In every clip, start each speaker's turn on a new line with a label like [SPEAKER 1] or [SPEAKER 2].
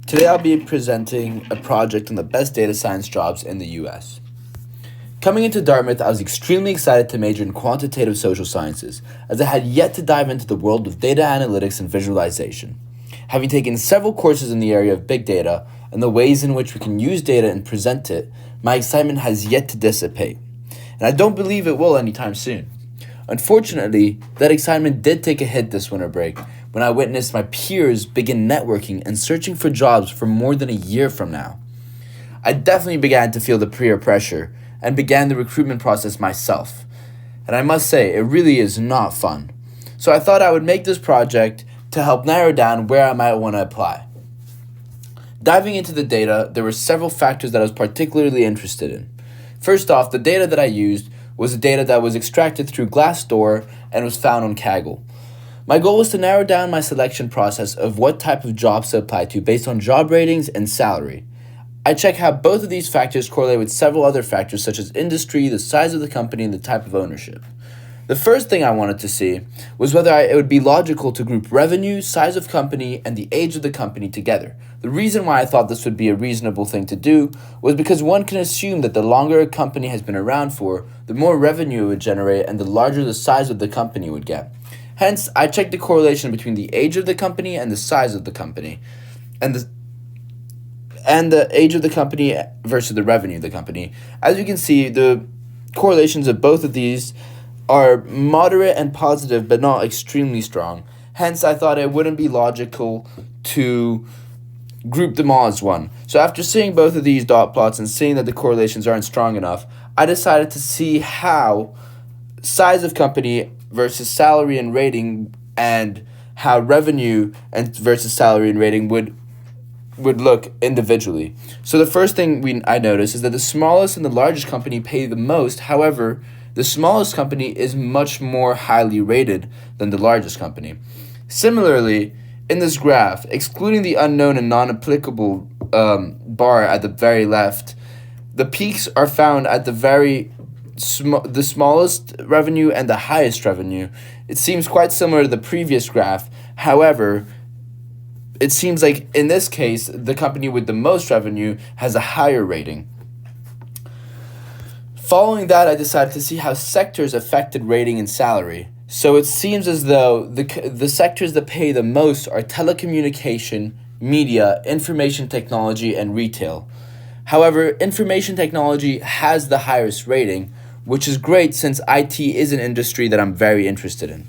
[SPEAKER 1] Today I'll be presenting a project on the best data science jobs in the US. Coming into Dartmouth, I was extremely excited to major in quantitative social sciences, as I had yet to dive into the world of data analytics and visualization. Having taken several courses in the area of big data and the ways in which we can use data and present it, my excitement has yet to dissipate, and I don't believe it will anytime soon. Unfortunately, that excitement did take a hit this winter break when I witnessed my peers begin networking and searching for jobs for more than a year from now. I definitely began to feel the peer pressure and began the recruitment process myself. And I must say, it really is not fun. So I thought I would make this project to help narrow down where I might want to apply. Diving into the data, there were several factors that I was particularly interested in. First off, the data that I used was the data that was extracted through Glassdoor and was found on Kaggle. My goal was to narrow down my selection process of what type of jobs to apply to based on job ratings and salary. I check how both of these factors correlate with several other factors such as industry, the size of the company, and the type of ownership. The first thing I wanted to see was whether it would be logical to group revenue, size of company, and the age of the company together. The reason why I thought this would be a reasonable thing to do was because one can assume that the longer a company has been around for, the more revenue it would generate and the larger the size of the company would get. Hence, I checked the correlation between the age of the company and the size of the company, and the age of the company versus the revenue of the company. As you can see, the correlations of both of these are moderate and positive, but not extremely strong. Hence, I thought it wouldn't be logical to group them all as one. So after seeing both of these dot plots and seeing that the correlations aren't strong enough, I decided to see how size of company versus salary and rating, and how revenue and versus salary and rating would look individually. So the first thing I noticed is that the smallest and the largest company pay the most. However, the smallest company is much more highly rated than the largest company. Similarly, in this graph, excluding the unknown and non-applicable bar at the very left, the peaks are found at the smallest revenue and the highest revenue. It seems quite similar to the previous graph. However, it seems like in this case, the company with the most revenue has a higher rating. Following that, I decided to see how sectors affected rating and salary. So it seems as though the sectors that pay the most are telecommunication, media, information technology, and retail. However, information technology has the highest rating, which is great since IT is an industry that I'm very interested in.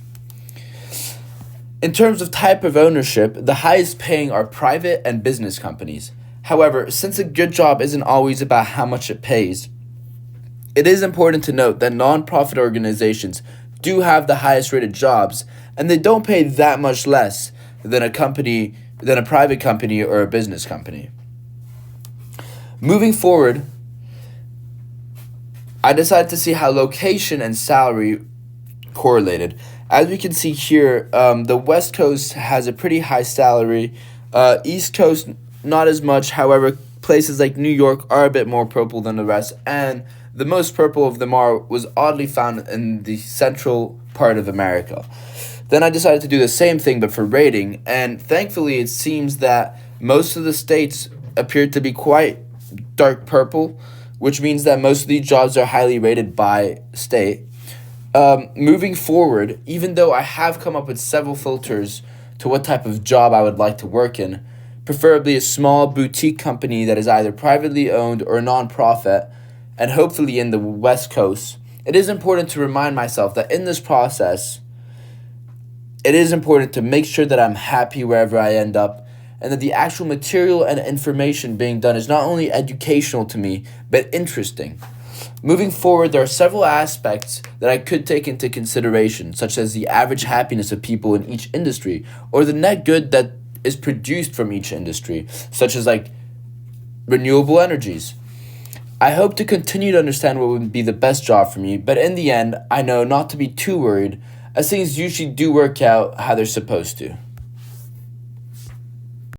[SPEAKER 1] In terms of type of ownership, the highest paying are private and business companies. However, since a good job isn't always about how much it pays, it is important to note that nonprofit organizations do have the highest rated jobs, and they don't pay that much less than a private company or a business company. Moving forward, I decided to see how location and salary correlated. As we can see here, the West Coast has a pretty high salary. East Coast, not as much. However, places like New York are a bit more purple than the rest, and the most purple of them was oddly found in the central part of America. Then I decided to do the same thing, but for rating, and thankfully it seems that most of the states appear to be quite dark purple, which means that most of these jobs are highly rated by state. Moving forward, even though I have come up with several filters to what type of job I would like to work in, preferably a small boutique company that is either privately owned or nonprofit, and hopefully in the West Coast, it is important to remind myself that in this process, it is important to make sure that I'm happy wherever I end up, and that the actual material and information being done is not only educational to me, but interesting. Moving forward, there are several aspects that I could take into consideration, such as the average happiness of people in each industry, or the net good that is produced from each industry, such as like renewable energies. I hope to continue to understand what would be the best job for me, but in the end, I know not to be too worried, as things usually do work out how they're supposed to.